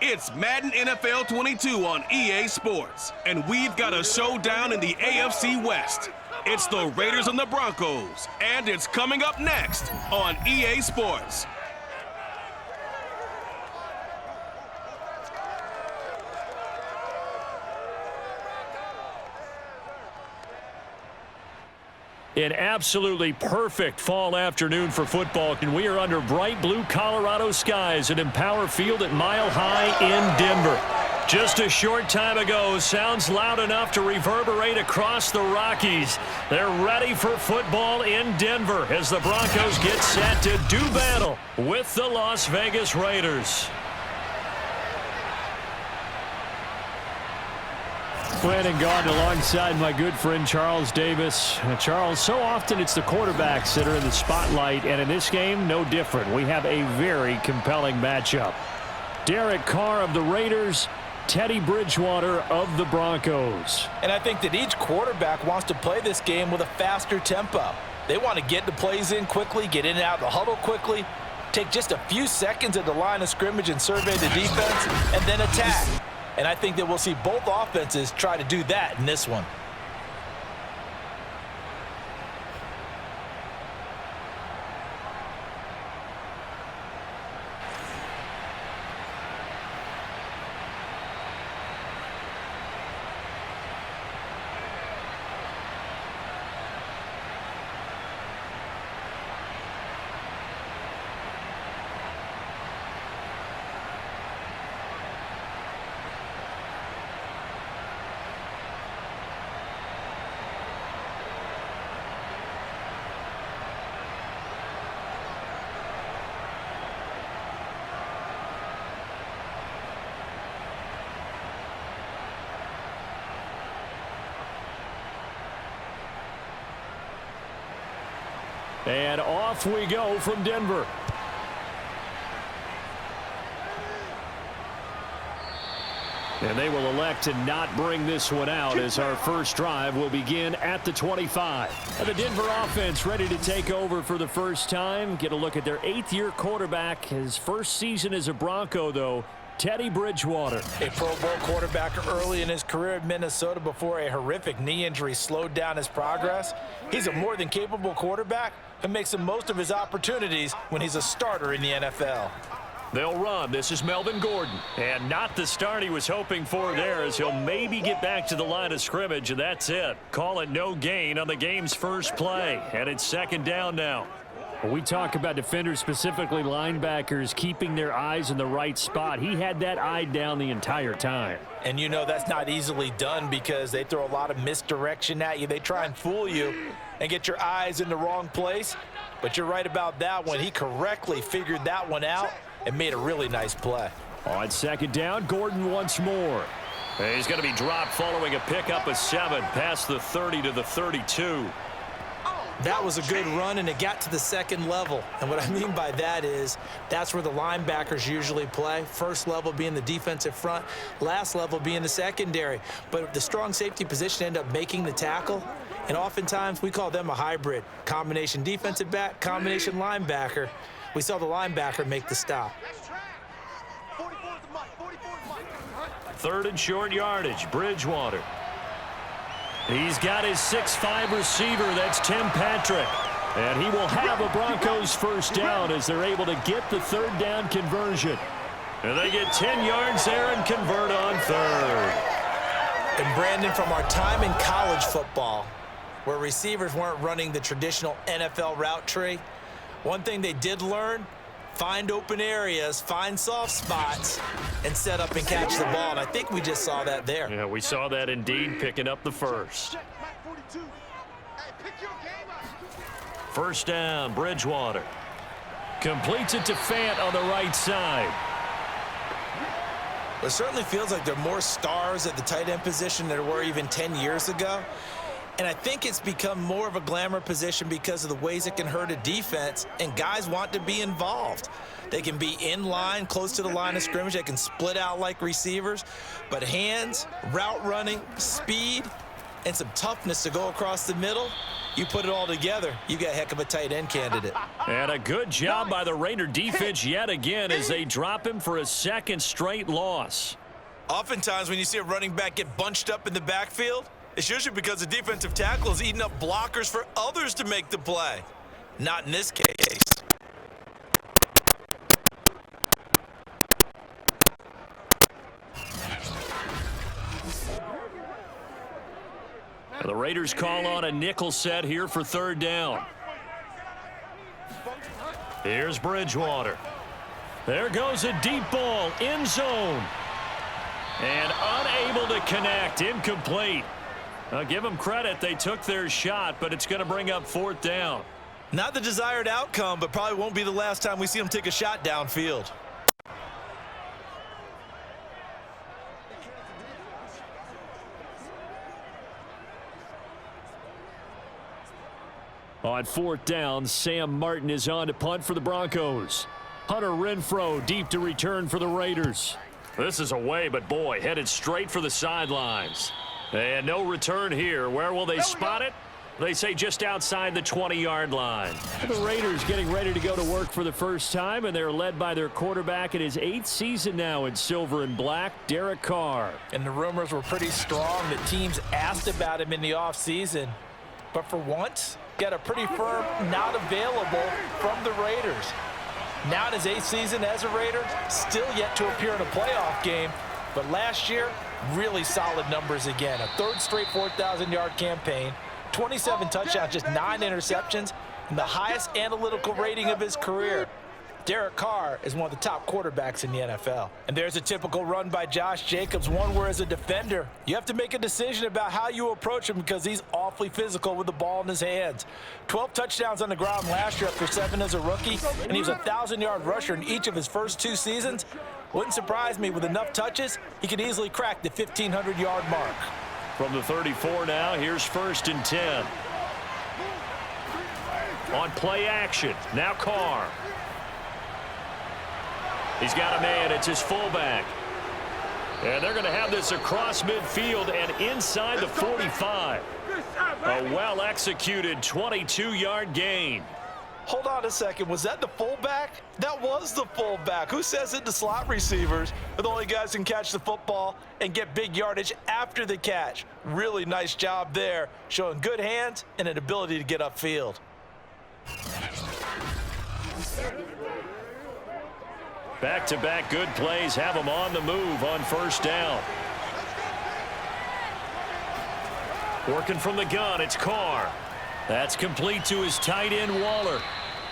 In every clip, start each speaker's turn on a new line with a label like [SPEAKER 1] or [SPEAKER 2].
[SPEAKER 1] It's Madden NFL 22 on EA Sports, and we've got a showdown in the AFC West. It's the Raiders and the Broncos, and it's coming up next on EA Sports.
[SPEAKER 2] An absolutely perfect fall afternoon for football, and we are under bright blue Colorado skies at Empower Field at Mile High in Denver. Just a short time ago, sounds loud enough to reverberate across the Rockies. They're ready for football in Denver as the Broncos get set to do battle with the Las Vegas Raiders. Went and gone alongside my good friend Charles Davis. Charles, so often it's the quarterbacks that are in the spotlight, and in this game, no different. We have a very compelling matchup. Derek Carr of the Raiders, Teddy Bridgewater of the Broncos.
[SPEAKER 3] And I think that each quarterback wants to play this game with a faster tempo. They want to get the plays in quickly, get in and out of the huddle quickly, take just a few seconds at the line of scrimmage and survey the defense, and then attack. And I think that we'll see both offenses try to do that in this one.
[SPEAKER 2] And off we go from Denver. And they will elect to not bring this one out as our first drive will begin at the 25. And the Denver offense ready to take over for the first time. Get a look at their 8th-year quarterback. His first season as a Bronco, though, Teddy Bridgewater.
[SPEAKER 3] A Pro Bowl quarterback early in his career at Minnesota before a horrific knee injury slowed down his progress. He's a more than capable quarterback who makes the most of his opportunities when he's a starter in the NFL.
[SPEAKER 2] They'll run. This is Melvin Gordon. And not the start he was hoping for there, as he'll maybe get back to the line of scrimmage, and that's it. Call it no gain on the game's first play. And it's second down now. When we talk about defenders, specifically linebackers, keeping their eyes in the right spot, he had that eye down the entire time.
[SPEAKER 3] And you know that's not easily done because they throw a lot of misdirection at you. They try and fool you and get your eyes in the wrong place. But you're right about that one. He correctly figured that one out and made a really nice play.
[SPEAKER 2] On second down, Gordon once more. He's going to be dropped following a pickup of 7 past the 30 to the 32.
[SPEAKER 3] That was a good run, and it got to the second level. And what I mean by that is that's where the linebackers usually play. First level being the defensive front, last level being the secondary. But the strong safety position ended up making the tackle, and oftentimes we call them a hybrid. Combination defensive back, combination linebacker. We saw the linebacker make the stop.
[SPEAKER 2] 3rd and short yardage, Bridgewater. He's got his 6'5" receiver, that's Tim Patrick. And he will have a Broncos first down as they're able to get the 3rd down conversion. And they get 10 yards there and convert on 3rd.
[SPEAKER 3] And Brandon, from our time in college football, where receivers weren't running the traditional NFL route tree, one thing they did learn, find open areas, find soft spots, and set up and catch the ball. And I think we just saw that there.
[SPEAKER 2] Yeah, we saw that indeed, picking up the first. First down, Bridgewater. Completes it to Fant on the right side.
[SPEAKER 3] It certainly feels like there are more stars at the tight end position than there were even 10 years ago. And I think it's become more of a glamour position because of the ways it can hurt a defense, and guys want to be involved. They can be in line, close to the line of scrimmage. They can split out like receivers. But hands, route running, speed, and some toughness to go across the middle, You put it all together, you got a heck of a tight end candidate.
[SPEAKER 2] And a good job by the Raider defense yet again as they drop him for a second straight loss.
[SPEAKER 3] Oftentimes when you see a running back get bunched up in the backfield, it's usually because the defensive tackle is eating up blockers for others to make the play. Not in this case.
[SPEAKER 2] The Raiders call on a nickel set here for third down. Here's Bridgewater. There goes a deep ball, end zone. And unable to connect, incomplete. I'll give them credit, they took their shot, but it's going to bring up fourth down.
[SPEAKER 3] Not the desired outcome, but probably won't be the last time we see him take a shot downfield.
[SPEAKER 2] On fourth down, Sam Martin is on to punt for the Broncos. Hunter Renfrow deep to return for the Raiders. This is away, but boy, headed straight for the sidelines. And no return here. Where will they spot it? They say just outside the 20-yard line. The Raiders getting ready to go to work for the first time, and they're led by their quarterback in his 8th season now in silver and black, Derek Carr.
[SPEAKER 3] And the rumors were pretty strong that teams asked about him in the offseason. But for once, got a pretty firm not available from the Raiders. Now in his 8th season as a Raider, still yet to appear in a playoff game. But last year, really solid numbers again. A third straight 4,000-yard campaign, 27 touchdowns, just 9 interceptions, and the highest analytical rating of his career. Derek Carr is one of the top quarterbacks in the NFL. And there's a typical run by Josh Jacobs, one where as a defender, you have to make a decision about how you approach him because he's awfully physical with the ball in his hands. 12 touchdowns on the ground last year after 7 as a rookie, and he was a 1,000-yard rusher in each of his first 2 seasons. Wouldn't surprise me with enough touches, he could easily crack the 1,500-yard mark.
[SPEAKER 2] From the 34 now, here's 1st and 10. On play action, now Carr. He's got a man, it's his fullback. And they're going to have this across midfield and inside the 45. A well-executed 22-yard gain.
[SPEAKER 3] Hold on a second, was that the fullback? That was the fullback. Who says it to slot receivers are the only guys who can catch the football and get big yardage after the catch? Really nice job there, showing good hands and an ability to get upfield.
[SPEAKER 2] Back-to-back good plays have him on the move on first down. Working from the gun, it's Carr. That's complete to his tight end, Waller.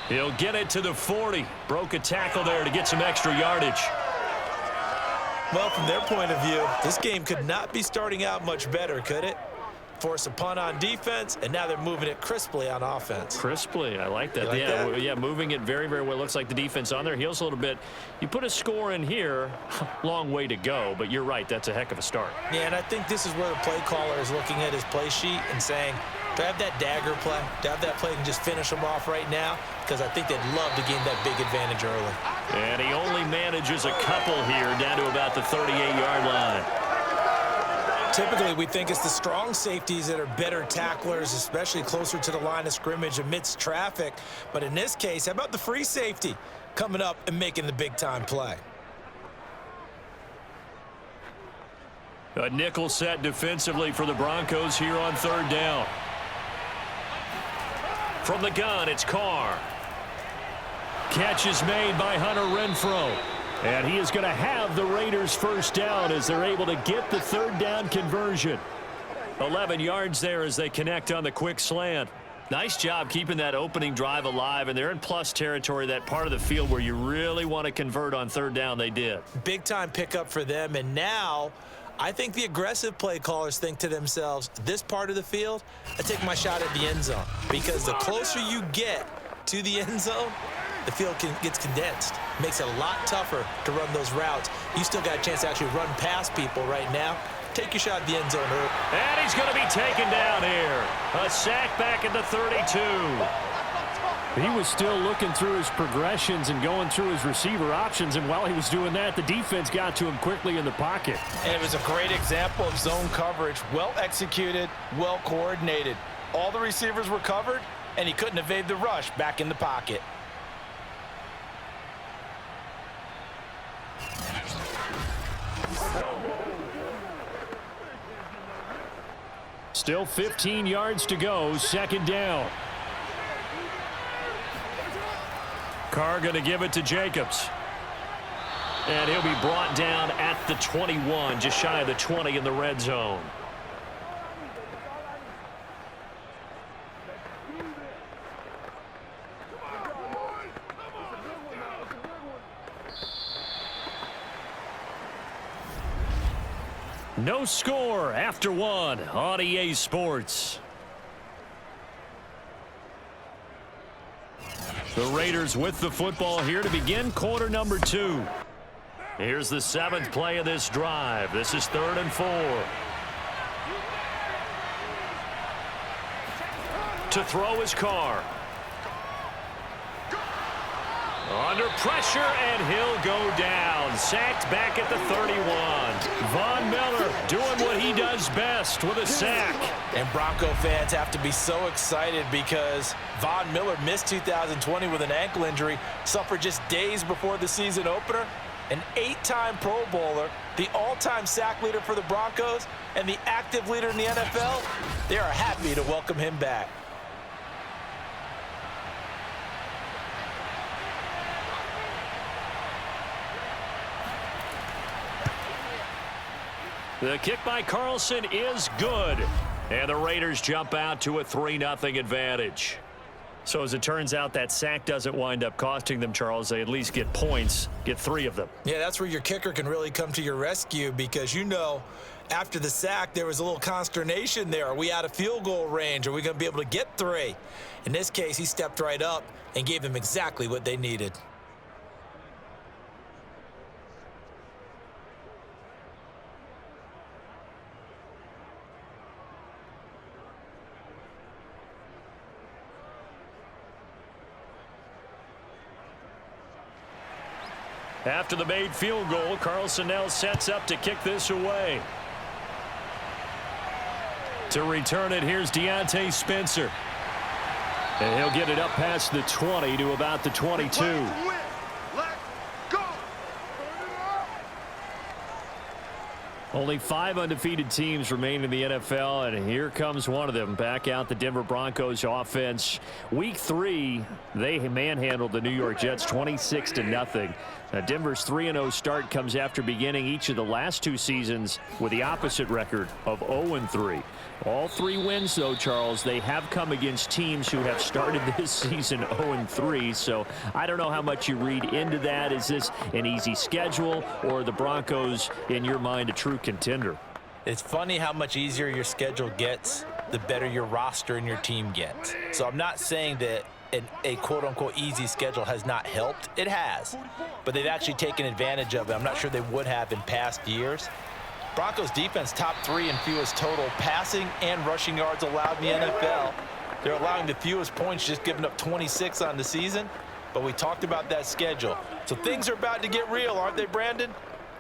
[SPEAKER 2] He'll get it to the 40. Broke a tackle there to get some extra yardage.
[SPEAKER 3] Well, from their point of view, this game could not be starting out much better, could it? Force a punt on defense, and now they're moving it crisply on offense.
[SPEAKER 2] Crisply, I like that. Yeah, moving it very, very well. Looks like the defense on their heels a little bit. You put a score in here, long way to go, but you're right, that's a heck of a start.
[SPEAKER 3] Yeah, and I think this is where the play caller is looking at his play sheet and saying, do I have that dagger play? Do I have that play and just finish them off right now? Because I think they'd love to gain that big advantage early.
[SPEAKER 2] And he only manages a couple here down to about the 38-yard line.
[SPEAKER 3] Typically, we think it's the strong safeties that are better tacklers, especially closer to the line of scrimmage amidst traffic. But in this case, how about the free safety coming up and making the big-time play?
[SPEAKER 2] A nickel set defensively for the Broncos here on third down. From the gun, it's Carr. Catch is made by Hunter Renfrow. And he is going to have the Raiders first down as they're able to get the third down conversion. 11 yards there as they connect on the quick slant. Nice job keeping that opening drive alive, and they're in plus territory, that part of the field where you really want to convert on third down. They did.
[SPEAKER 3] Big-time pickup for them, and now I think the aggressive play callers think to themselves, this part of the field, I take my shot at the end zone, because the closer you get to the end zone, the field gets condensed. Makes it a lot tougher to run those routes. You still got a chance to actually run past people right now. Take your shot at the end zone early.
[SPEAKER 2] And he's going to be taken down here. A sack back at the 32. He was still looking through his progressions and going through his receiver options, and while he was doing that, the defense got to him quickly in the pocket.
[SPEAKER 3] And it was a great example of zone coverage. Well executed, well coordinated. All the receivers were covered, and he couldn't evade the rush back in the pocket.
[SPEAKER 2] Still 15 yards to go, second down. Carr going to give it to Jacobs. And he'll be brought down at the 21, just shy of the 20 in the red zone. No score after one on EA Sports. The Raiders with the football here to begin quarter number 2. Here's the 7th play of this drive. This is 3rd and 4. To throw is Carr. Under pressure, and he'll go down. Sacked back at the 31. Von Miller doing what he does best with a sack.
[SPEAKER 3] And Bronco fans have to be so excited because Von Miller missed 2020 with an ankle injury, suffered just days before the season opener. An 8-time Pro Bowler, the all-time sack leader for the Broncos, and the active leader in the NFL. They are happy to welcome him back.
[SPEAKER 2] The kick by Carlson is good. And the Raiders jump out to a 3-0 advantage. So as it turns out, that sack doesn't wind up costing them, Charles. They at least get points, get 3 of them.
[SPEAKER 3] Yeah, that's where your kicker can really come to your rescue because, you know, after the sack, there was a little consternation there. Are we out of field goal range? Are we going to be able to get 3? In this case, he stepped right up and gave them exactly what they needed.
[SPEAKER 2] After the made field goal, Carlson now sets up to kick this away. To return it, here's Deontay Spencer. And he'll get it up past the 20 to about the 22. Only 5 undefeated teams remain in the NFL, and here comes one of them. Back out the Denver Broncos offense. Week 3, they manhandled the New York Jets 26-0. Now, Denver's 3-0 start comes after beginning each of the last 2 seasons with the opposite record of 0-3. All 3 wins, though, Charles, they have come against teams who have started this season 0-3. So I don't know how much you read into that. Is this an easy schedule, or are the Broncos, in your mind, a true contender?
[SPEAKER 3] It's funny how much easier your schedule gets, the better your roster and your team gets. So I'm not saying that a quote-unquote easy schedule has not helped. It has. But they've actually taken advantage of it. I'm not sure they would have in past years. Broncos defense top 3 in fewest total passing and rushing yards allowed in the NFL. They're allowing the fewest points, just giving up 26 on the season. But we talked about that schedule. So things are about to get real, aren't they, Brandon?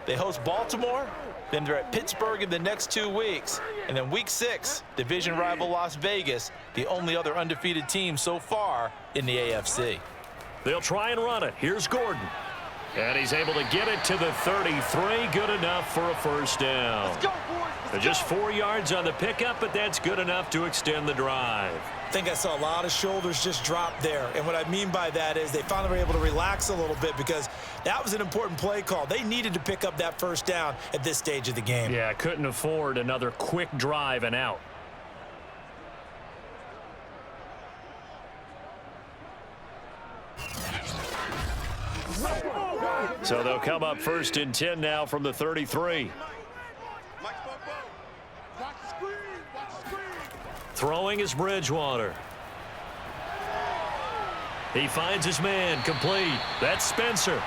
[SPEAKER 3] They host Baltimore, then they're at Pittsburgh in the next 2 weeks. And then week 6, division rival Las Vegas, the only other undefeated team so far in the AFC.
[SPEAKER 2] They'll try and run it. Here's Gordon. And he's able to get it to the 33. Good enough for a first down.
[SPEAKER 4] Let's go, boys. Let's
[SPEAKER 2] Just 4 yards on the pickup, but that's good enough to extend the drive.
[SPEAKER 3] I think I saw a lot of shoulders just drop there. And what I mean by that is they finally were able to relax a little bit because that was an important play call. They needed to pick up that first down at this stage of the game.
[SPEAKER 2] Yeah, couldn't afford another quick drive and out. So they'll come up 1st and 10 now from the 33. Throwing is Bridgewater. He finds his man, complete. That's Spencer.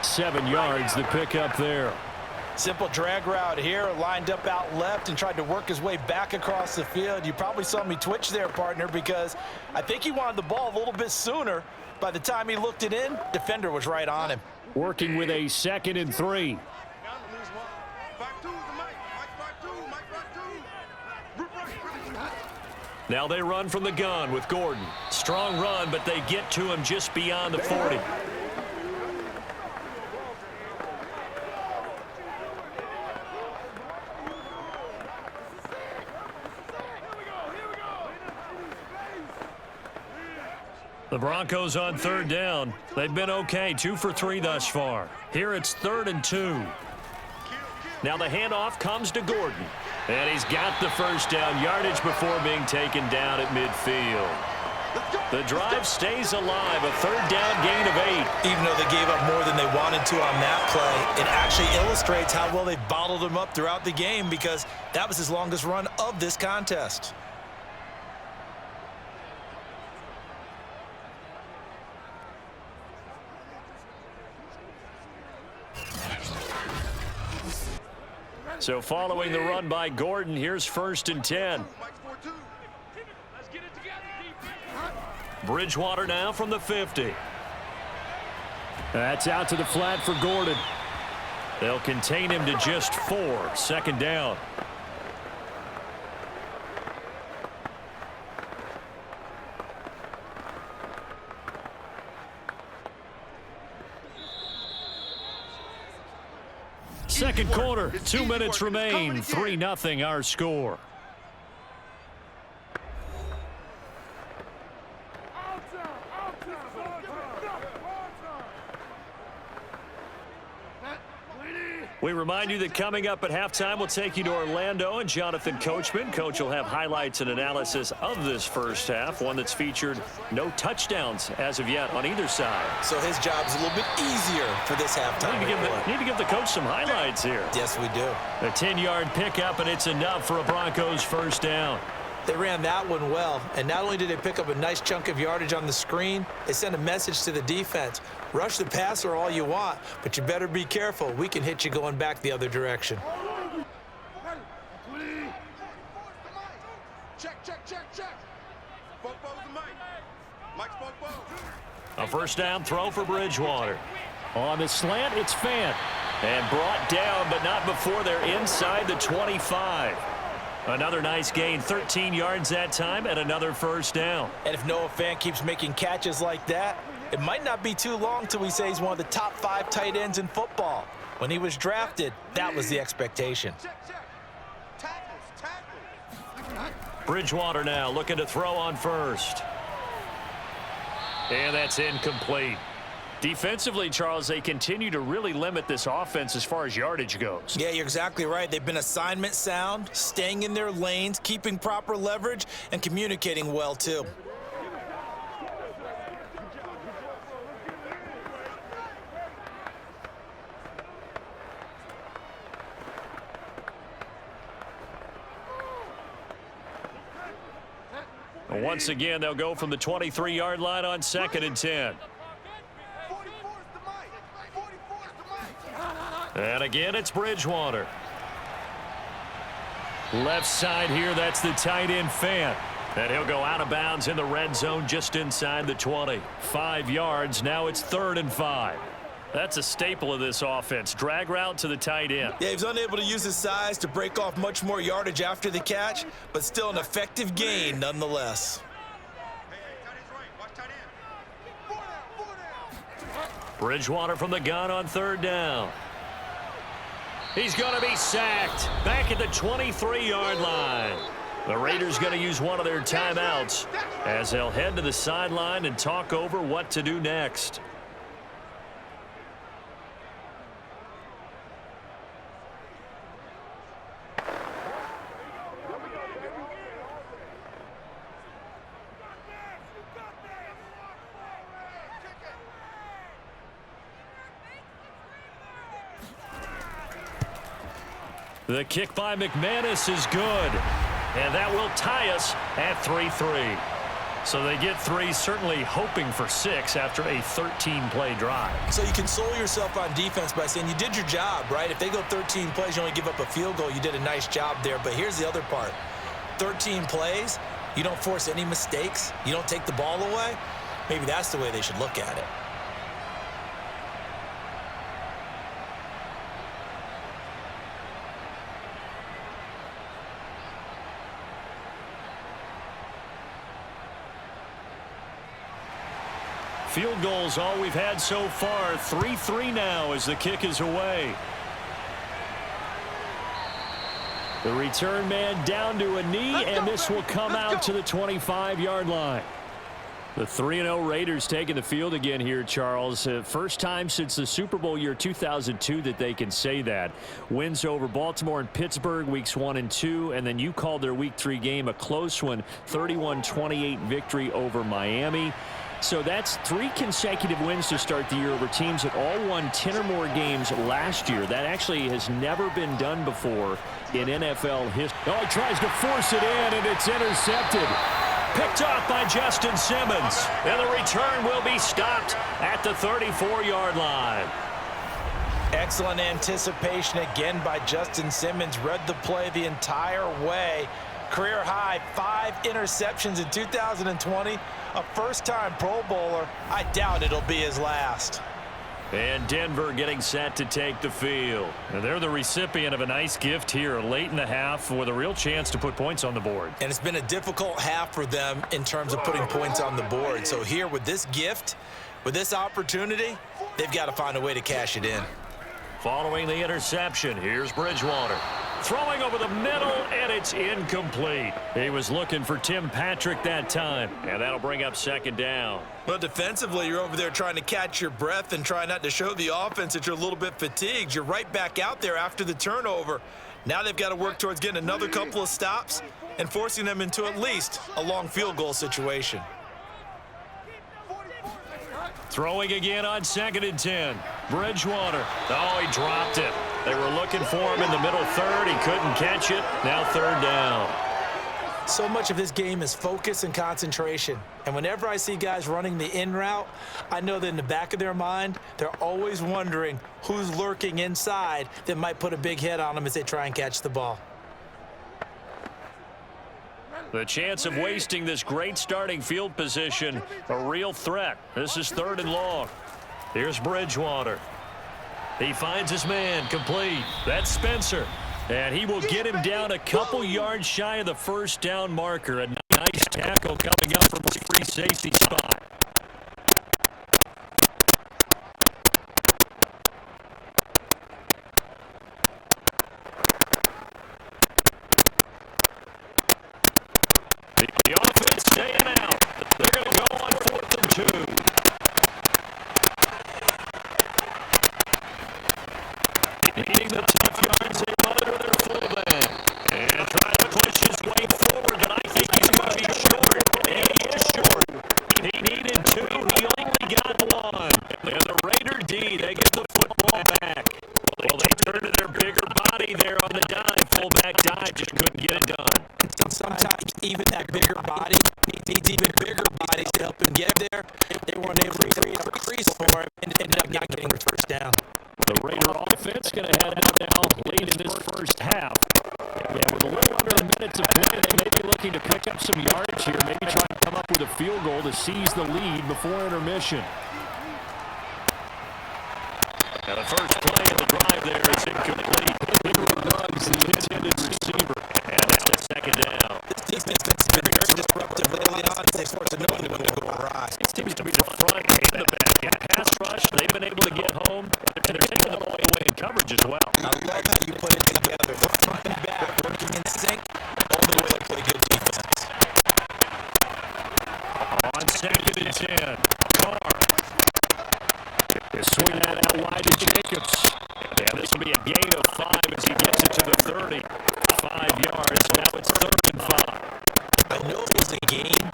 [SPEAKER 2] 7 yards, the pickup there.
[SPEAKER 3] Simple drag route here, lined up out left and tried to work his way back across the field. You probably saw me twitch there, partner, because I think he wanted the ball a little bit sooner. By the time he looked it in, defender was right on him.
[SPEAKER 2] Working with a 2nd and 3. Now they run from the gun with Gordon. Strong run, but they get to him just beyond the 40. The Broncos on third down. They've been okay, 2 for 3 thus far. Here it's 3rd and 2. Now the handoff comes to Gordon. And he's got the first down yardage before being taken down at midfield. The drive stays alive, a 3rd down gain of 8.
[SPEAKER 3] Even though they gave up more than they wanted to on that play, it actually illustrates how well they bottled him up throughout the game because that was his longest run of this contest.
[SPEAKER 2] So following the run by Gordon, here's 1st and 10. Bridgewater now from the 50. That's out to the flat for Gordon. They'll contain him to just 4. 2nd down. Second quarter, 2 minutes remain. 3-0 our score. We remind you that coming up at halftime, we'll take you to Orlando and Jonathan Coachman. Coach will have highlights and analysis of this first half, one that's featured no touchdowns as of yet on either side.
[SPEAKER 3] So his job's a little bit easier for this halftime.
[SPEAKER 2] Need to give the coach some highlights here.
[SPEAKER 3] Yes, we do.
[SPEAKER 2] A 10-yard pickup, and it's enough for a Broncos first down.
[SPEAKER 3] They ran that one well, and not only did they pick up a nice chunk of yardage on the screen, they sent a message to the defense. Rush the passer all you want, but you better be careful. We can hit you going back the other direction.
[SPEAKER 2] A first down throw for Bridgewater. On the slant, it's Fant. And brought down, but not before they're inside the 25. Another nice gain, 13 yards that time, and another first down.
[SPEAKER 3] And if Noah Fant keeps making catches like that, it might not be too long till we say he's one of the top 5 tight ends in football. When he was drafted, that was the expectation.
[SPEAKER 2] Bridgewater now looking to throw on first. And that's incomplete. Defensively, Charles, they continue to really limit this offense as far as yardage goes.
[SPEAKER 3] Yeah, you're exactly right. They've been assignment sound, staying in their lanes, keeping proper leverage, and communicating well, too.
[SPEAKER 2] Once again, they'll go from the 23-yard line on 2nd and 10. And again, it's Bridgewater. Left side here, that's the tight end Fant. And he'll go out of bounds in the red zone just inside the 20. 5 yards, now it's 3rd and 5. That's a staple of this offense. Drag route to the tight end.
[SPEAKER 3] Yeah, he's unable to use his size to break off much more yardage after the catch, but still an effective gain nonetheless.
[SPEAKER 2] Bridgewater from the gun on 3rd down. He's going to be sacked back at the 23-yard line. The Raiders going to use one of their timeouts as they'll head to the sideline and talk over what to do next. The kick by McManus is good, and that will tie us at 3-3. So they get 3, certainly hoping for 6 after a 13-play drive.
[SPEAKER 3] So you console yourself on defense by saying you did your job, right? If they go 13 plays, you only give up a field goal, you did a nice job there. But here's the other part. 13 plays, you don't force any mistakes, you don't take the ball away. Maybe that's the way they should look at it.
[SPEAKER 2] field goal's all we've had so far. 3-3 now as the kick is away. The return man down to a knee, and this will come out to the 25-yard line. The 3-0 Raiders taking the field again here, Charles. First time since the Super Bowl year 2002 that they can say that. Wins over Baltimore and Pittsburgh weeks 1 and 2, and then you called their week 3 game a close one, 31-28 victory over Miami. So that's 3 consecutive wins to start the year over teams that all won 10 or more games last year. That actually has never been done before in NFL history. Oh, he tries to force it in, and it's intercepted. Picked off by Justin Simmons. And the return will be stopped at the 34-yard line.
[SPEAKER 3] Excellent anticipation again by Justin Simmons. Read the play the entire way. Career high 5 interceptions in 2020. A first-time Pro Bowler. I doubt it'll be his last.
[SPEAKER 2] And Denver getting set to take the field. And they're the recipient of a nice gift here late in the half with a real chance to put points on the board.
[SPEAKER 3] And it's been a difficult half for them in terms of putting points on the board. So here with this gift, with this opportunity, they've got to find a way to cash it in.
[SPEAKER 2] Following the interception, here's Bridgewater. Throwing over the middle, and it's incomplete. He was looking for Tim Patrick that time, and that'll bring up second down.
[SPEAKER 3] Well, defensively, you're over there trying to catch your breath and try not to show the offense that you're a little bit fatigued. You're right back out there after the turnover. Now they've got to work towards getting another couple of stops and forcing them into at least a long field goal situation.
[SPEAKER 2] Throwing again on 2nd and 10. Bridgewater. Oh, he dropped it. They were looking for him in the middle third. He couldn't catch it. Now 3rd down.
[SPEAKER 3] So much of this game is focus and concentration. And whenever I see guys running the in route, I know that in the back of their mind, they're always wondering who's lurking inside that might put a big hit on them as they try and catch the ball.
[SPEAKER 2] The chance of wasting this great starting field position, a real threat. This is 3rd and long. Here's Bridgewater. He finds his man, complete. That's Spencer. And he will get him down a couple yards shy of the first down marker. A nice tackle coming up from the free safety spot. The offense staying out. They're going to go on 4th and 2. Needing the tough yards, they monitor their fullback. And trying to push his way forward, but I think he's going to be short. And he is short. He needed 2. He only got 1. And the Raider D, they get the football back. Well, they turned to their bigger body there on the dime. Fullback dive, just couldn't get it done.
[SPEAKER 3] And sometimes even that bigger body needs even bigger bodies to help him get there. They weren't able to create a crease for him and ended up not getting the first down.
[SPEAKER 2] The Raider offense going to head out now late in this first half. Yeah, with a little under a minute to play, they may be looking to pick up some yards here, maybe try to come up with a field goal to seize the lead before intermission. Now the first play of the drive there is incomplete. Henry Ruggs, the intended receiver. And now it's 2nd down.
[SPEAKER 3] This defense has been very disruptive early on. They start to know when to go awry.
[SPEAKER 2] It seems to be the front and the back. Yeah, pass rush, they've been able to get home. And they're taking the ball away in coverage as well.
[SPEAKER 3] I love how you put it together. The front and back working in sync. All the way to play good defense.
[SPEAKER 2] On 2nd and 10. Carr. They swing that out wide to Jacobs. And this will be a gain of 5 as he gets it to the 30. 5 yards. Now it's 3rd and 5.
[SPEAKER 3] I know it was a game,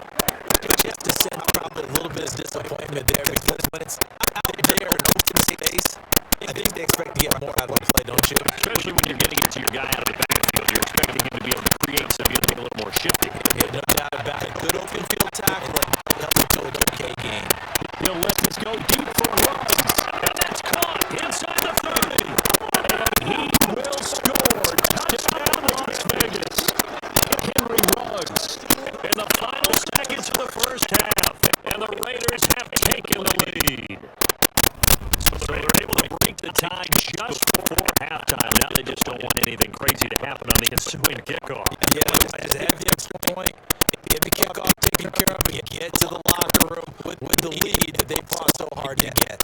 [SPEAKER 3] but you have to sense probably a little bit of disappointment there because when it's out there in open space, I think they expect to get more out of the play, don't you?
[SPEAKER 2] Especially when you're getting it to your guy out of the backfield. You're expecting him to be able to create something a little more shifty.
[SPEAKER 3] Yeah, no doubt about it. Good open field tackling. Helps it to an okay game.
[SPEAKER 2] He'll let this go deep for Ruggs. And that's caught inside the 30. And he will score. Touchdown Las Vegas. Henry Ruggs. In the final seconds of the first half. And the Raiders have taken the lead. So they're able to break the tie just before halftime. Now they just don't want anything crazy to happen on the ensuing kickoff.
[SPEAKER 3] Yeah, just have the extra point. Get the kickoff taken care of and get to the locker room with the lead that they fought so hard to get.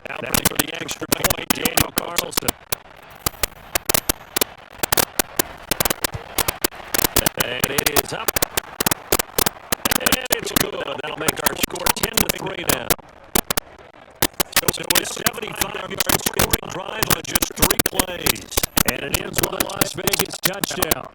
[SPEAKER 2] Now ready for the extra point, Daniel Carlson. And it is up. And it's good. That'll make our score 10-3 now. So a 75-yard scoring drive on just 3 plays. And it ends with a Las Vegas touchdown.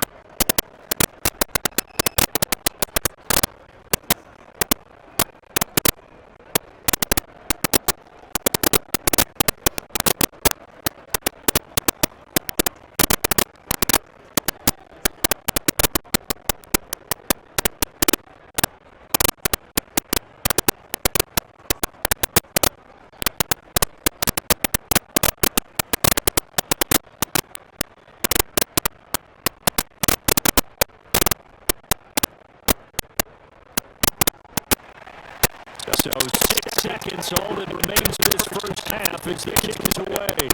[SPEAKER 2] So 6 seconds, all that remains of this first half as the kick is away.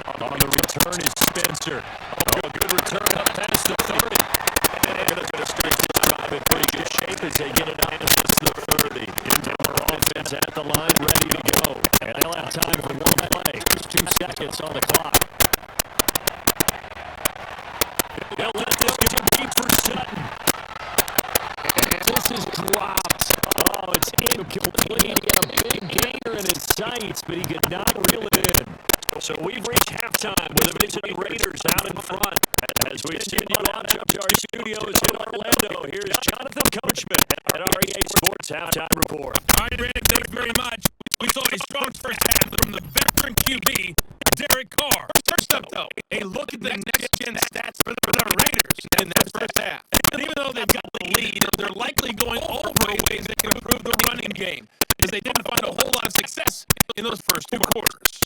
[SPEAKER 2] On the return is Spencer. Oh, good return up past the 30. And they're going to start this drive in pretty good shape as they get it out past the 30. Denver offense at the line, ready to go. And they'll have time for one play. There's 2 seconds on the clock. They'll let this go deep for Sutton. And this is dropped. Oh, it's incomplete. He had a big gainer in his sights, but he could not reel it in. So we've reached halftime with the visiting Raiders out in front. As we continue to launch up to our studios in Orlando, here's Jonathan Coachman at our EA Sports Halftime Report.
[SPEAKER 4] All right, Brandon, thanks very much. We saw a strong first half from the veteran QB, Derek Carr. First up, though, a look at the next-gen stats for the Raiders in that first half. And even though they've got the lead, they're likely going over ways that can improve the running game, as they didn't find a whole lot of success in those first 2 quarters.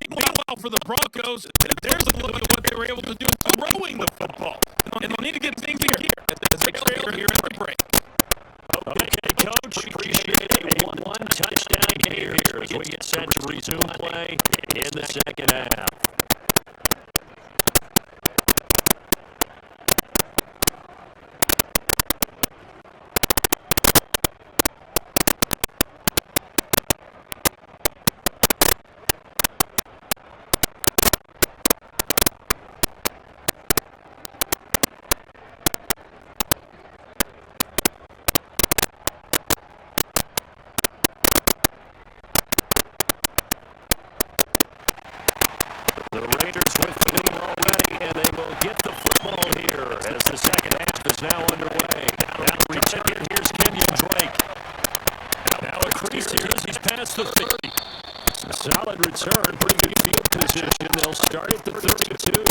[SPEAKER 4] Meanwhile, for the Broncos, there's a look at what they were able to do throwing the football. And they'll need to get things here as they trail here at the break.
[SPEAKER 2] Okay, Coach, appreciate a one-touchdown game here as we get set to resume play in the second half. The Raiders with the lead already, and they will get the football here as the second half is now underway. Now the return, here's Kenyon Drake. Now a crease here as he's past the 50. Solid return, pretty good field position. They'll start at the 32.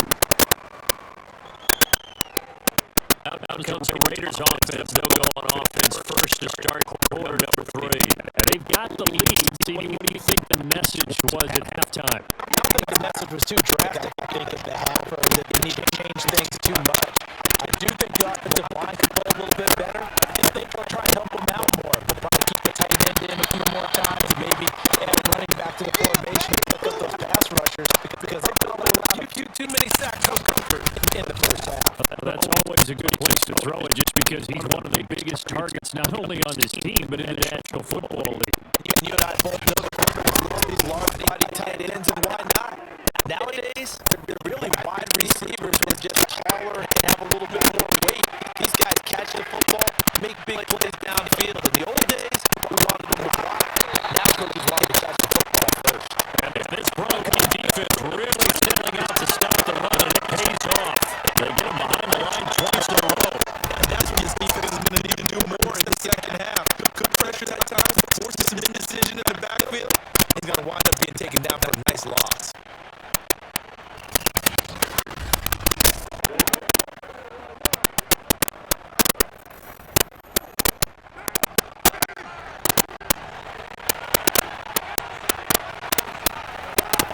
[SPEAKER 2] Out comes the Raiders offense. They'll go on offense first to start quarter number 3. And they've got the lead. CD, what do you think the message was at halftime?
[SPEAKER 3] I don't think the message was too drastic. I think at the half that they need to change things too much. I do think the offensive line can play a little bit better. I think they'll try and help them out more. They'll probably keep the tight end in a few more times, maybe add running back to the formation and pick up those pass rushers because they probably allowed too many sacks on comfort in the first half.
[SPEAKER 2] That's always a good place to throw it just because he's one of the biggest targets not only on this team but in the National Football League.
[SPEAKER 3] You and I both know the quarterbacks love these large body tight ends, and why not? Nowadays, they're really wide receivers who are just taller and have a little bit more weight. These guys catch the football, make big plays downfield. In the old days, we wanted them to block. Now coaches want to catch the football first.
[SPEAKER 2] And if this Broncos defense really selling out to stop the run, and it pays off. They get him behind the line twice in a row.
[SPEAKER 3] And that's what this defense is going to need to do more in the second half. Good pressure at times, forces some indecision in the backfield. He's going to wind up being taken down for a nice loss.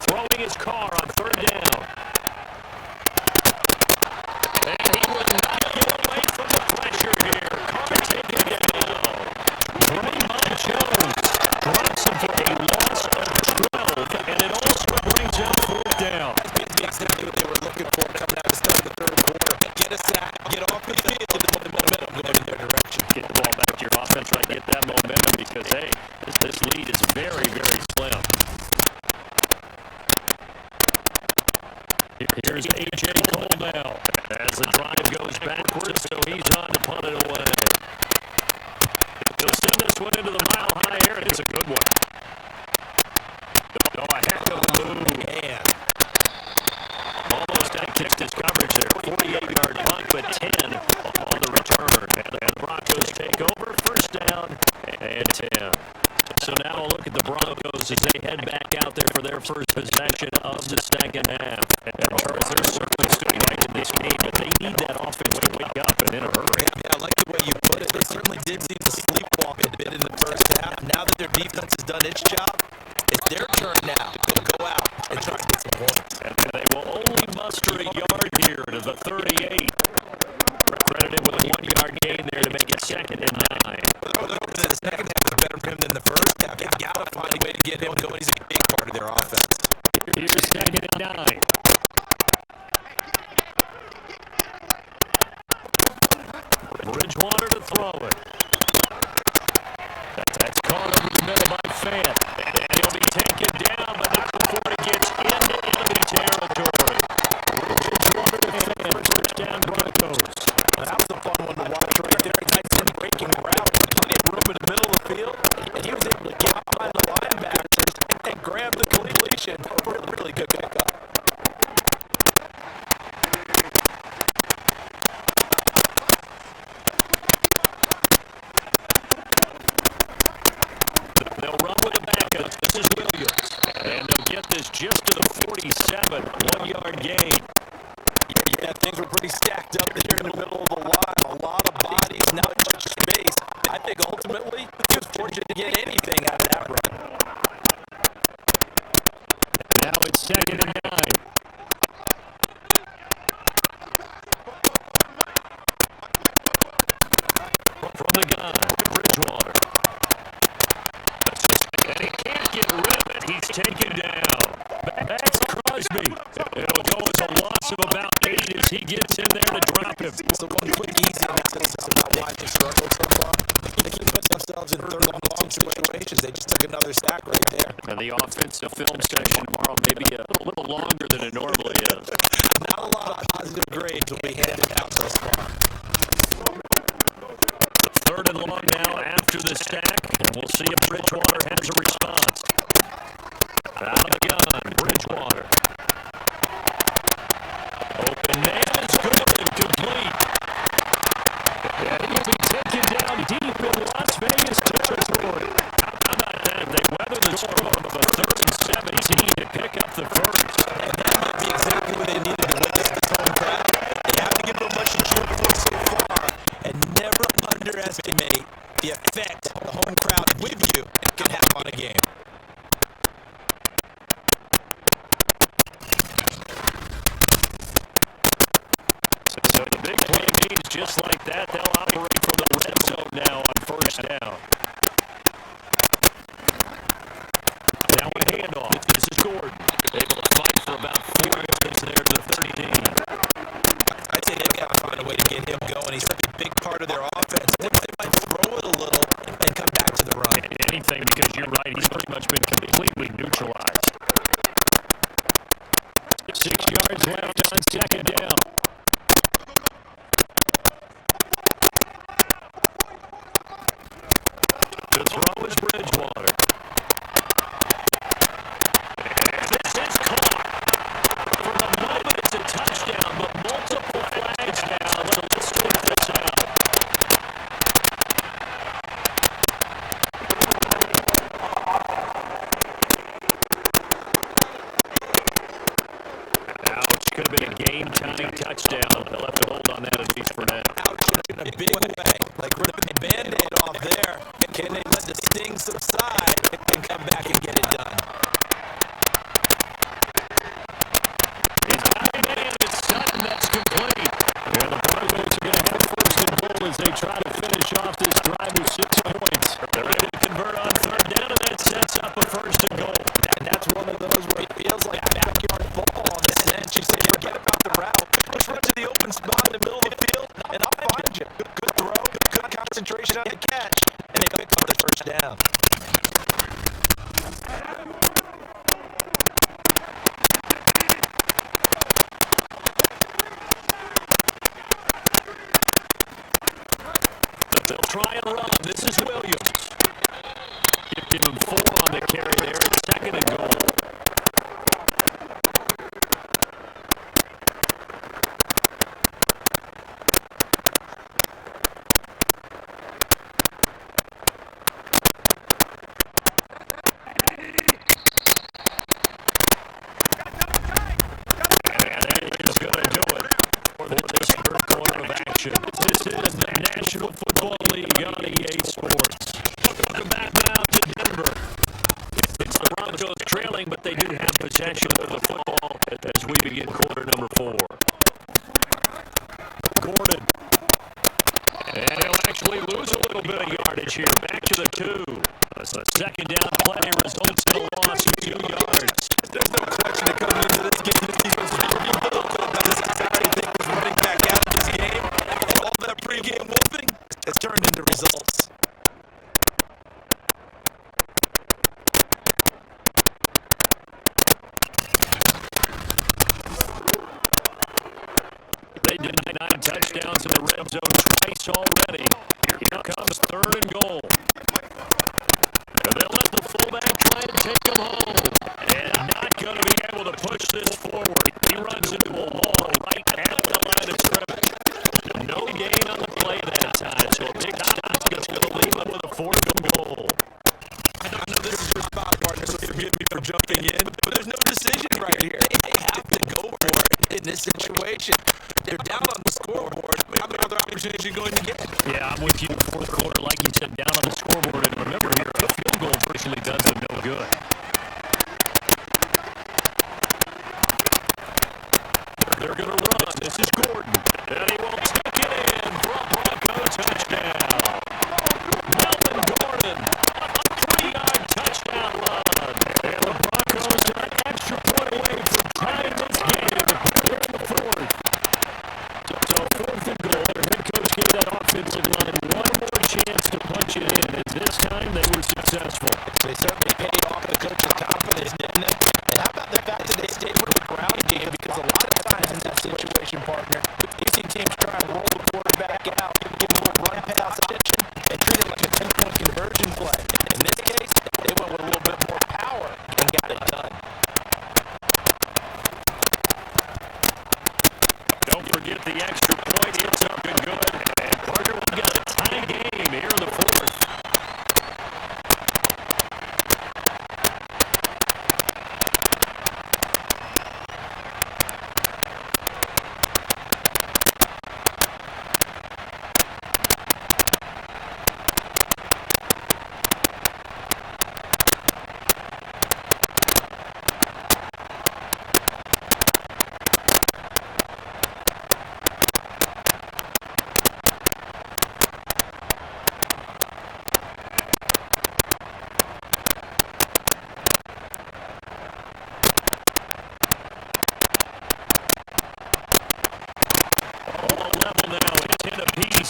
[SPEAKER 2] Throwing his car on 3rd down. And he would not get away from the pressure here. Carr taking it down. Draymond Jones drops him for a loss of 12, and it also brings up 4th down.
[SPEAKER 3] That's exactly what they were looking for coming out of the start of the 3rd quarter.
[SPEAKER 2] that momentum because, hey, this lead is very, very slim. Here's A.J. Cole now as the drive goes backwards, so he's on to punt it away. He'll send this one into the mile-high air, and it's a good one. Oh, a heck of a move. Man. Almost kicked his coverage there. 48-yard punt, but 10 on the return. And the Broncos take over. First down and 10. So now a look at the Broncos as they head back out there for their first possession of the second half. And Charles, they're certainly stood right in this game, but they need that offense to wake up and in a hurry.
[SPEAKER 3] Yeah, I like the way you put it. They certainly did seem to sleepwalk a bit in the first half. Now that their defense has done its job, it's their turn now to go out and try to get some points.
[SPEAKER 2] And they will only muster a yard here to the 38. Credited with a 1-yard gain there to make it 2nd and 9.
[SPEAKER 3] The second half was better for him than the first half. They've got to find a way to get him going. He's a big part of their offense.
[SPEAKER 2] Here's 2nd and 9. Bridgewater to throw it. That's caught over the middle by Fant. And he'll be taken down, but not before it gets into enemy territory. Bridgewater to Fant. First down Broncos.
[SPEAKER 3] That was a fun one to watch right there. Nice and breaking route. Plenty of room in the middle of the field. And he was able to get behind the linebackers and grab the completion for a really good pickup.
[SPEAKER 2] They'll run with the backup. This is Williams. And they'll get this just to the 47. 1-yard gain.
[SPEAKER 3] Yeah, things were pretty stacked up there in the middle of the line. A lot of bodies, not much space. I think ultimately he was fortunate to get anything out of that run.
[SPEAKER 2] Now it's 2nd and 9. From the gun, Bridgewater. And he can't get rid of it. He's taken down. That's Crosby. It'll go as a loss of about 8 as he gets in there to drop him.
[SPEAKER 3] So one quick easy analysis about why they struggled so far. They keep putting themselves in third and long situations. They just took another sack right there.
[SPEAKER 2] And the offensive film section tomorrow may be a little longer than it normally is.
[SPEAKER 3] Not a lot of positive grades will be handed out thus far.
[SPEAKER 2] 3rd and long now after the sack, and we'll see if Bridgewater has a response. Out of the gun, Bridgewater. Open man is good and complete. And he'll be taken down deep in Las Vegas territory. How about that? They weather the storm of a 3rd and 17 to pick up the first.
[SPEAKER 3] And that might be exactly what they needed to witness this home crowd. They have to give them much to cheer for so far, and never underestimate the effect the home crowd with you can have on a game.
[SPEAKER 2] So the big play means just like that, they'll operate from the red zone now on first down. Now a handoff. This is Gordon. Able to fight for about 4 yards there to the 13.
[SPEAKER 3] I'd say they've got to find a way to get him going. He's such a big part of their offense. They might throw it a little and come back to the run.
[SPEAKER 2] Anything, because you're right, he's pretty much been completely neutralized. 6 yards left on 2nd down. The throw is Bridgewater. This is caught. For the moment, it's a touchdown, but multiple flags down, so let's sort this out. Ouch, could have been a game-tying touchdown. They'll have to hold on that at least for now.
[SPEAKER 3] Ouch in a big way. Like rip a Band-Aid off there. Can they let the sting subside and come back and get it done?
[SPEAKER 2] It's high man, it's Sutton, that's complete. And the Broncos are going to have 1st and goal as they try to finish off this drive with 6 points. They're ready to convert on 3rd down, and that sets up a 1st and goal.
[SPEAKER 3] And that's one of those where it feels like backyard football in a sense. You say, forget about the route. Just run to the open spot in the middle of the field, and I'll find you. Good throw, good concentration on the catch, and they pick up touchdown.
[SPEAKER 2] They'll try and run. This is Williams. Give him 4 on the carry there. It's 2nd and goal. This is the National Football League on EA Sports. Welcome back now to Denver. It's the Broncos trailing, but they do have possession of the football as we begin quarter number 4. Gordon. And he'll actually lose a little bit of yardage here. Back to the 2. A 2nd down play results in a loss of 2 yards.
[SPEAKER 3] There's no question that coming into this game, this defense was pretty good. This is how they think was running back out of this game. And all that pregame wolfing has turned into results.
[SPEAKER 2] They denied 9 touchdowns in the red zone twice already. Here comes 3rd and goal. And they'll let the fullback try and take him home. And not going to be able to push this forward. He runs into a wall right at the line of scrimmage. No gain on the play that time. So a big stop is going to leave him with a 4th and goal.
[SPEAKER 3] I know this is your spot, partner, so forgive me for jumping in, but there's no decision right here. They have to go for it in this situation. They're down on the scoreboard. How many other opportunities are you going to get?
[SPEAKER 2] Yeah, I'm with you. 4th quarter, like you said, down on the scoreboard. And remember here, a field goal virtually does them no good. They're going to run. This is Gordon. And he will take it in for a Bronco touchdown. Melvin Gordon, a 3-yard touchdown run. And the Broncos are an extra point away from tying this game here in the 4th. So 4th and goal. Their head coach gave that offensive line one more chance to punch it in. And this time they were successful.
[SPEAKER 3] They certainly paid off the coach's confidence, didn't it? And how about the fact that they stayed with the ground game? Because a lot of times in that situation, partner, you see teams try and roll the quarterback out, give him a little run pass attention, and treat it like a 10-point conversion play. In this case, they went with a little bit more power and got it done.
[SPEAKER 2] Don't forget the extra point. It's up and good. And partner, we got a tie game here in the 4th.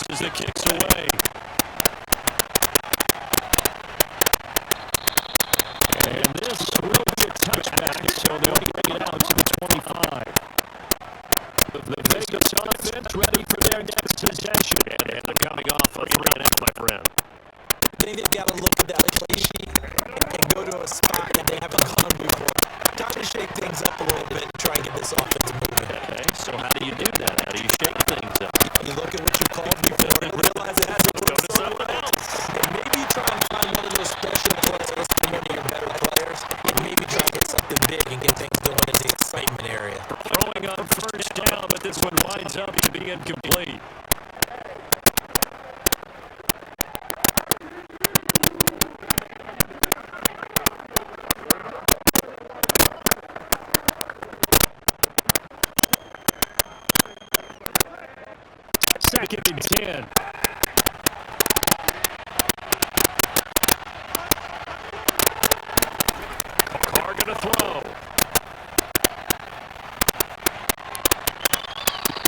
[SPEAKER 2] As the kicks away. And this will be a touchback, so they'll bring it out to the 25. The Vegas offense ready for their next possession. And they're coming off a 3-and-out, my friend.
[SPEAKER 3] I think they've got to look at that play sheet and go to a spot that they haven't gone before. Time to shake things up a little bit and try and get this offense moving.
[SPEAKER 2] Okay, so how do you do that? How do you shake things up?
[SPEAKER 3] You look at what you called before and realize it has to go to someone else. And maybe try and find one of those special players from one of your better players. And maybe try and get something big and get things going in the excitement area.
[SPEAKER 2] Throwing on 1st down, but this one winds up being incomplete. Second and 10. Carr gonna throw.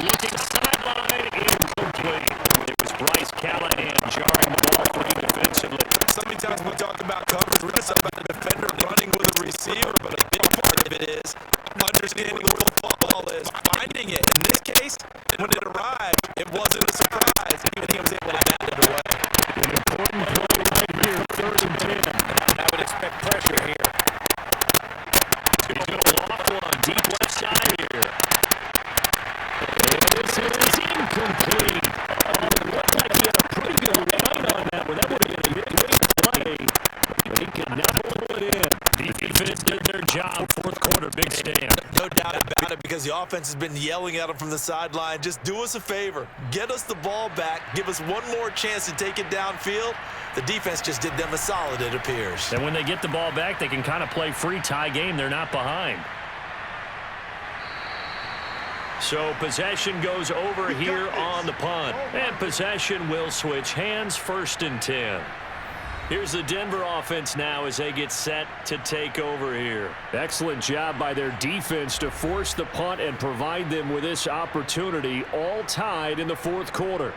[SPEAKER 2] Looking sideline, incomplete. It was Bryce Callahan jarring the ball free defensively.
[SPEAKER 3] Some of many times we talk about coverage, we're just about a defender running with a receiver, but a big part of it is understanding what football is, finding it. In this case, when it arrived, it wasn't a surprise. Even he was able to bat it away.
[SPEAKER 2] An important play right here, 3rd and 10.
[SPEAKER 3] I would expect pressure here.
[SPEAKER 2] He's going to loft one deep left side here. And this is incomplete. It looked like he had a pretty good line on that one. That would have been a big play, but he could not pull it in. Defense did their job. 4th quarter, big stand.
[SPEAKER 3] No doubt about it, because the offense has been yelling at him from the sideline. Just do us a favor. Get us the ball back. Give us one more chance to take it downfield. The defense just did them a solid, it appears.
[SPEAKER 2] And when they get the ball back, they can kind of play free tie game. They're not behind. So possession goes over here on the punt. And possession will switch hands, 1st and 10. Here's the Denver offense now as they get set to take over here. Excellent job by their defense to force the punt and provide them with this opportunity, all tied in the 4th quarter.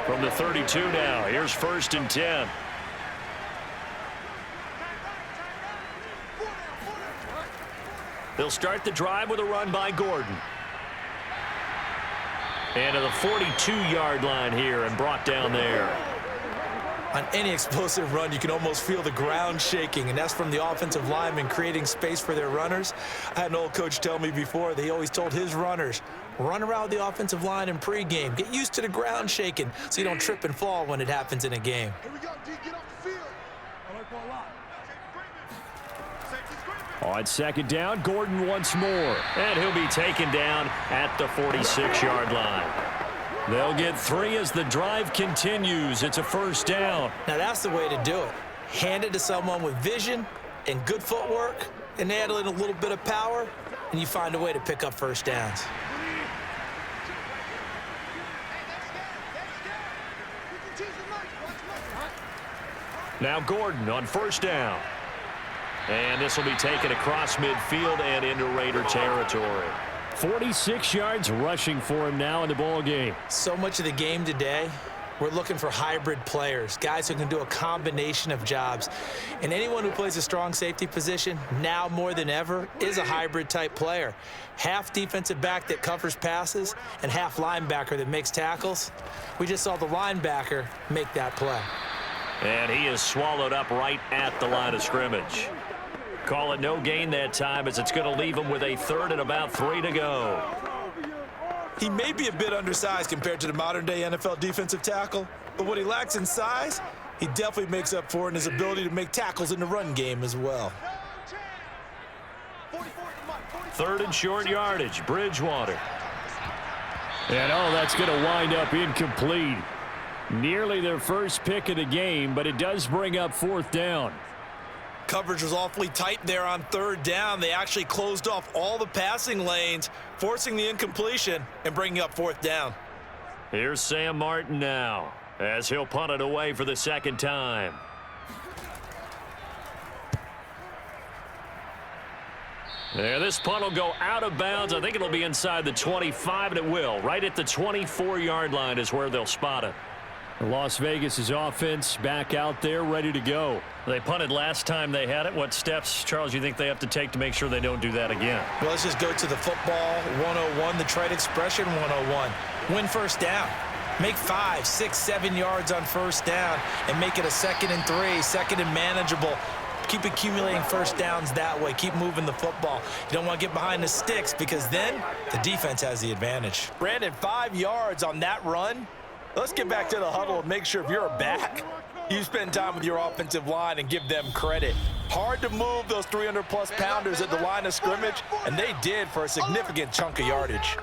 [SPEAKER 2] From the 32 now, here's 1st and 10. They'll start the drive with a run by Gordon. And to the 42-yard line here and brought down there.
[SPEAKER 3] On any explosive run, you can almost feel the ground shaking, and that's from the offensive linemen creating space for their runners. I had an old coach tell me before, they always told his runners, run around the offensive line in pregame. Get used to the ground shaking so you don't trip and fall when it happens in a game.
[SPEAKER 5] Here we go, D, get off the field. I like that a lot.
[SPEAKER 2] On 2nd down, Gordon once more. And he'll be taken down at the 46-yard line. They'll get 3 as the drive continues. It's a 1st down.
[SPEAKER 3] Now that's the way to do it. Hand it to someone with vision and good footwork and add in a little bit of power, and you find a way to pick up 1st downs.
[SPEAKER 2] Now Gordon on 1st down. And this will be taken across midfield and into Raider territory. 46 yards rushing for him now in the ball game.
[SPEAKER 3] So much of the game today, we're looking for hybrid players, guys who can do a combination of jobs. And anyone who plays a strong safety position, now more than ever, is a hybrid type player. Half defensive back that covers passes and half linebacker that makes tackles. We just saw the linebacker make that play.
[SPEAKER 2] And he is swallowed up right at the line of scrimmage. Call it no gain that time as it's going to leave him with a 3rd and about 3 to go.
[SPEAKER 3] He may be a bit undersized compared to the modern-day NFL defensive tackle, but what he lacks in size, he definitely makes up for in his ability to make tackles in the run game as well.
[SPEAKER 2] 3rd and short yardage, Bridgewater. And that's going to wind up incomplete. Nearly their first pick of the game, but it does bring up 4th down.
[SPEAKER 3] Coverage was awfully tight there on 3rd down. They actually closed off all the passing lanes, forcing the incompletion and bringing up 4th down.
[SPEAKER 2] Here's Sam Martin now as he'll punt it away for the 2nd time. Yeah, this punt will go out of bounds. I think it'll be inside the 25, and it will. Right at the 24-yard line is where they'll spot it. Las Vegas' offense back out there ready to go. They punted last time they had it. What steps, Charles, you think they have to take to make sure they don't do that again?
[SPEAKER 3] Well, let's just go to the football 101, the trade expression 101. Win 1st down. Make 5, 6, 7 yards on 1st down and make it a 2nd and 3, 2nd and manageable. Keep accumulating 1st downs that way. Keep moving the football. You don't want to get behind the sticks because then the defense has the advantage. Brandon, 5 yards on that run. Let's get back to the huddle and make sure if you're a back, you spend time with your offensive line and give them credit. Hard to move those 300-plus pounders at the line of scrimmage, and they did for a significant chunk of yardage.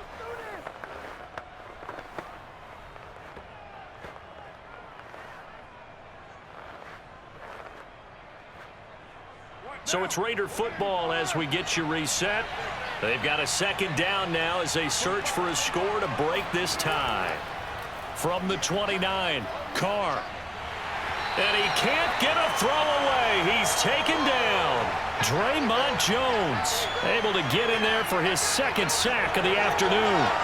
[SPEAKER 2] So it's Raider football as we get you reset. They've got a 2nd down now as they search for a score to break this tie. From the 29, Carr. And he can't get a throw away. He's taken down. Draymond Jones able to get in there for his second sack of the afternoon.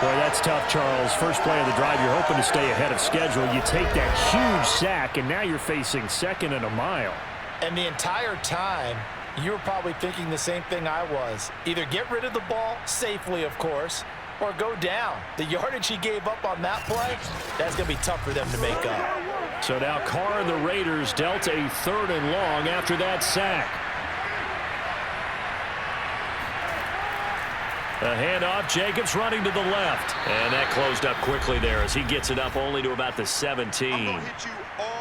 [SPEAKER 2] Boy, that's tough, Charles. First play of the drive, you're hoping to stay ahead of schedule. You take that huge sack, and now you're facing 2nd and a mile.
[SPEAKER 6] And the entire time, you were probably thinking the same thing I was. Either get rid of the ball, safely of course, or go down. The yardage he gave up on that play, that's going to be tough for them to make up.
[SPEAKER 2] So now Carr and the Raiders dealt a 3rd and long after that sack. A handoff, Jacobs running to the left. And that closed up quickly there as he gets it up only to about the 17.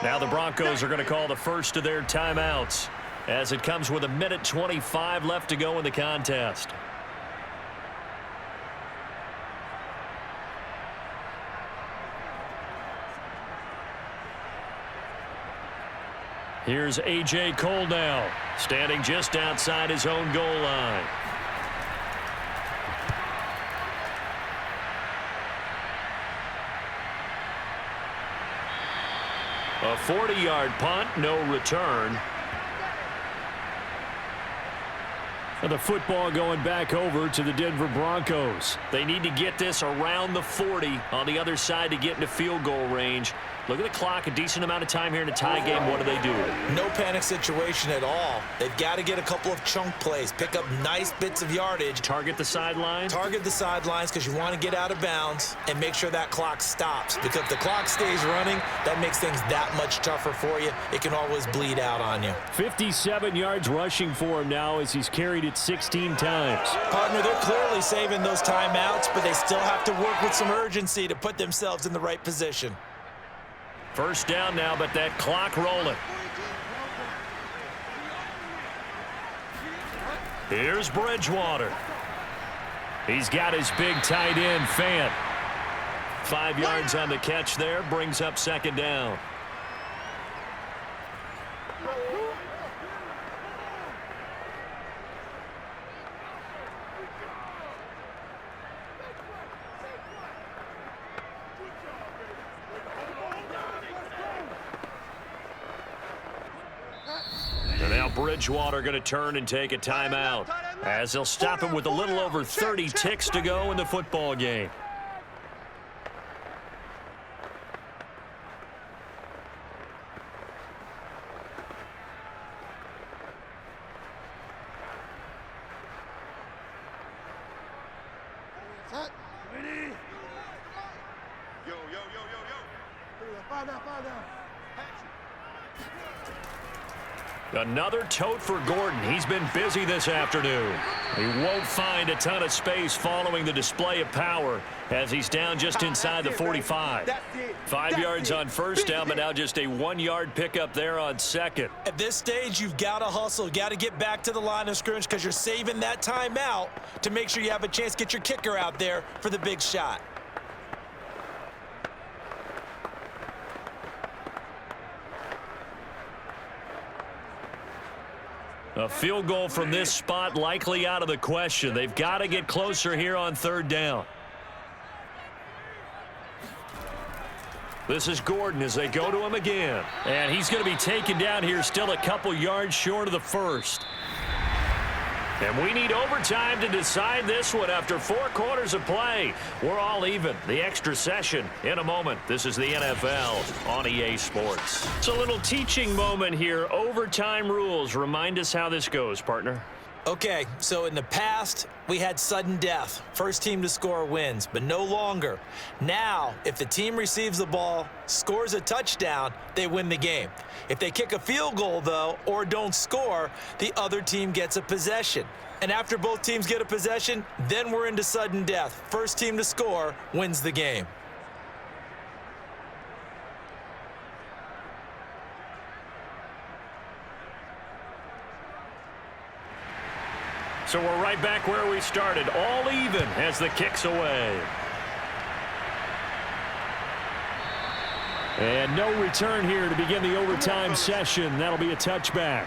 [SPEAKER 2] Now the Broncos are going to call the first of their timeouts as it comes with 1:25 left to go in the contest. Here's A.J. Cole now, standing just outside his own goal line. A 40-yard punt, no return. And the football going back over to the Denver Broncos. They need to get this around the 40 on the other side to get into field goal range. Look at the clock, a decent amount of time here in a tie game. What do they do?
[SPEAKER 3] No panic situation at all. They've got to get a couple of chunk plays, pick up nice bits of yardage.
[SPEAKER 2] Target the sideline?
[SPEAKER 3] Target the sidelines because you want to get out of bounds and make sure that clock stops. Because if the clock stays running, that makes things that much tougher for you. It can always bleed out on you.
[SPEAKER 2] 57 yards rushing for him now as he's carried it 16 times.
[SPEAKER 3] Partner, they're clearly saving those timeouts, but they still have to work with some urgency to put themselves in the right position.
[SPEAKER 2] First down now, but that clock rolling. Here's Bridgewater. He's got his big tight end, Fant. 5 yards on the catch there, brings up 2nd down. Bridgewater going to turn and take a timeout as they'll stop him with a little over 30 ticks to go in the football game. Another tote for Gordon. He's been busy this afternoon. He won't find a ton of space following the display of power as he's down just inside the 45. 5 yards on first down, but now just a 1-yard pickup there on 2nd.
[SPEAKER 3] At this stage, you've got to hustle. You've got to get back to the line of scrimmage because you're saving that timeout to make sure you have a chance to get your kicker out there for the big shot.
[SPEAKER 2] A field goal from this spot likely out of the question. They've got to get closer here on 3rd down. This is Gordon as they go to him again. And he's going to be taken down here still a couple yards short of the first. And we need overtime to decide this one after 4 quarters of play. We're all even. The extra session in a moment. This is the NFL on EA Sports. It's a little teaching moment here. Overtime rules. Remind us how this goes, partner.
[SPEAKER 3] Okay, so in the past, we had sudden death. First team to score wins, but no longer. Now, if the team receives the ball, scores a touchdown, they win the game. If they kick a field goal, though, or don't score, the other team gets a possession. And after both teams get a possession, then we're into sudden death. First team to score wins the game.
[SPEAKER 2] So we're right back where we started, all even as the kick's away. And no return here to begin the overtime session. That'll be a touchback.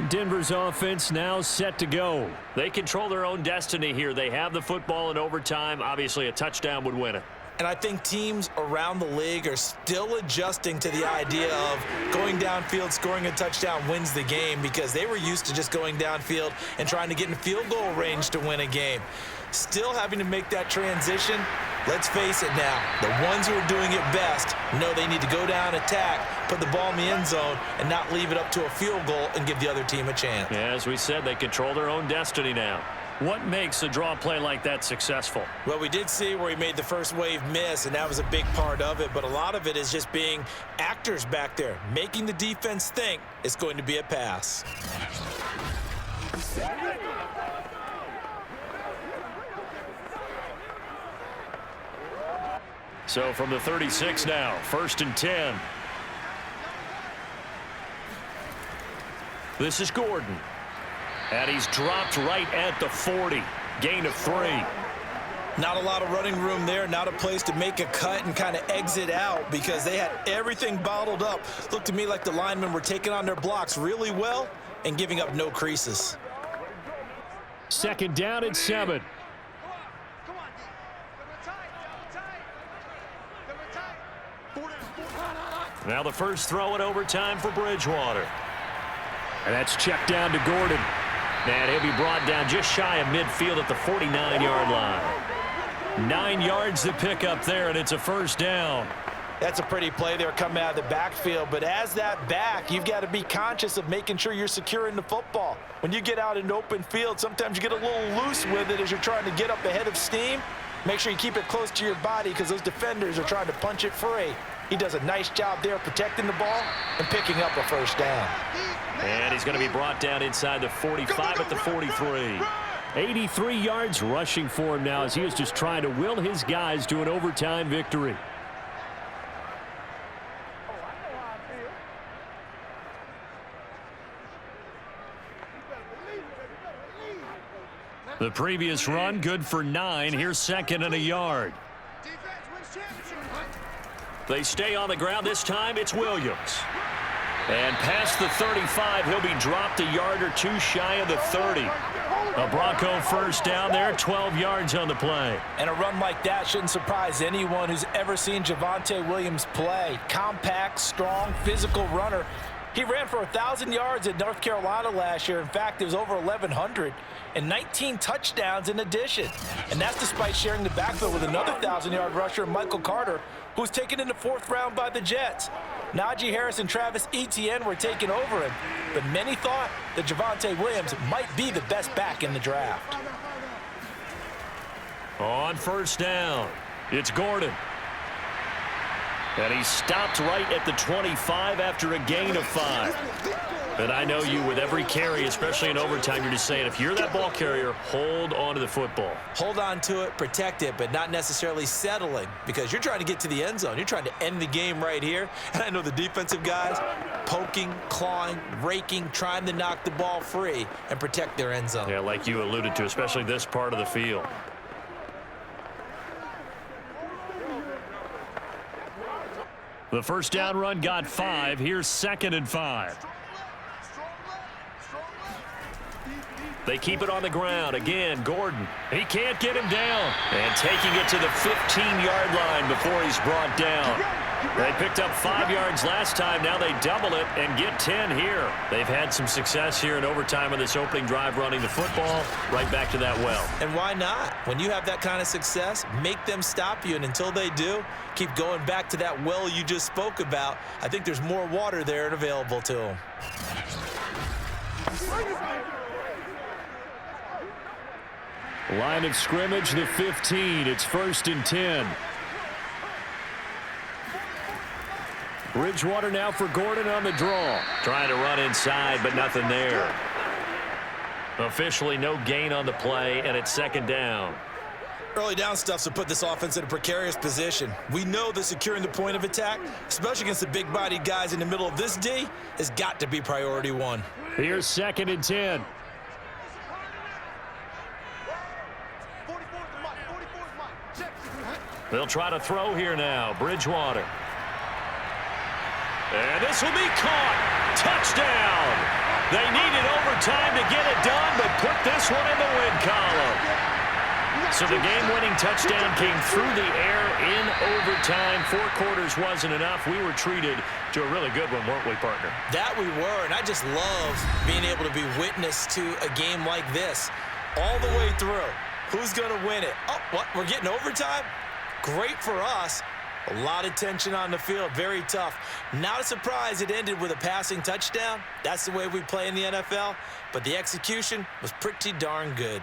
[SPEAKER 2] Denver's offense now set to go. They control their own destiny here. They have the football in overtime. Obviously, a touchdown would win it.
[SPEAKER 3] And I think teams around the league are still adjusting to the idea of going downfield, scoring a touchdown wins the game, because they were used to just going downfield and trying to get in field goal range to win a game. Still having to make that transition. Let's face it now, the ones who are doing it best know they need to go down, attack, put the ball in the end zone, and not leave it up to a field goal and give the other team a chance.
[SPEAKER 2] Yeah, as we said, they control their own destiny now. What makes a draw play like that successful?
[SPEAKER 3] Well, we did see where he made the first wave miss, and that was a big part of it, but a lot of it is just being actors back there, making the defense think it's going to be a pass.
[SPEAKER 2] So from the 36 now, 1st and 10. This is Gordon. And he's dropped right at the 40. Gain of 3.
[SPEAKER 3] Not a lot of running room there, not a place to make a cut and kind of exit out, because they had everything bottled up. Looked to me like the linemen were taking on their blocks really well and giving up no creases.
[SPEAKER 2] 2nd down and 7. Now the first throw in overtime for Bridgewater. And that's checked down to Gordon. And he'll be brought down just shy of midfield at the 49-yard line. 9 yards to pick up there, and it's a 1st down.
[SPEAKER 3] That's a pretty play there coming out of the backfield, but as that back, you've got to be conscious of making sure you're securing the football. When you get out in open field, sometimes you get a little loose with it as you're trying to get up ahead of steam. Make sure you keep it close to your body, because those defenders are trying to punch it free. He does a nice job there protecting the ball and picking up a 1st down.
[SPEAKER 2] And he's going to be brought down inside the 45 at the 43. 83 yards rushing for him now, as he is just trying to will his guys to an overtime victory. The previous run good for 9. Here's 2nd and a yard. They stay on the ground. This time it's Williams. And past the 35, he'll be dropped a yard or 2 shy of the 30. A Bronco 1st down there, 12 yards on the play.
[SPEAKER 3] And a run like that shouldn't surprise anyone who's ever seen Javonte Williams play. Compact, strong, physical runner. He ran for 1,000 yards at North Carolina last year. In fact, it was over 1,100 and 19 touchdowns in addition. And that's despite sharing the backfield with another 1,000-yard rusher, Michael Carter, who was taken in the 4th round by the Jets. Najee Harris and Travis Etienne were taking over him, but many thought that Javonte Williams might be the best back in the draft.
[SPEAKER 2] On 1st down, it's Gordon. And he stopped right at the 25 after a gain of 5. And I know you, with every carry, especially in overtime, you're just saying, if you're that ball carrier, hold on to the football.
[SPEAKER 3] Hold on to it, protect it, but not necessarily settling, because you're trying to get to the end zone. You're trying to end the game right here. And I know the defensive guys poking, clawing, raking, trying to knock the ball free and protect their end zone.
[SPEAKER 2] Yeah, like you alluded to, especially this part of the field. The 1st down run got 5. Here's 2nd and 5. They keep it on the ground. Again, Gordon. He can't get him down. And taking it to the 15-yard line before he's brought down. They picked up 5 yards last time. Now they double it and get 10 here. They've had some success here in overtime on this opening drive running the football right back to that well.
[SPEAKER 3] And why not? When you have that kind of success, make them stop you. And until they do, keep going back to that well you just spoke about. I think there's more water there and available to them.
[SPEAKER 2] Line of scrimmage, the 15. It's 1st and 10. Bridgewater now for Gordon on the draw. Trying to run inside, but nothing there. Officially no gain on the play, and it's 2nd down.
[SPEAKER 3] Early down stuff to put this offense in a precarious position. We know that securing the point of attack, especially against the big-bodied guys in the middle of this D, has got to be priority 1.
[SPEAKER 2] Here's 2nd and 10. They'll try to throw here now. Bridgewater. And this will be caught. Touchdown. They needed overtime to get it done, but put this one in the win column. So the game-winning touchdown came through the air in overtime. 4 quarters wasn't enough. We were treated to a really good one, weren't we, partner?
[SPEAKER 3] That we were, and I just love being able to be witness to a game like this all the way through. Who's going to win it? Oh, what? We're getting overtime? Great for us. A lot of tension on the field. Very tough. Not a surprise it ended with a passing touchdown. That's the way we play in the NFL. But the execution was pretty darn good.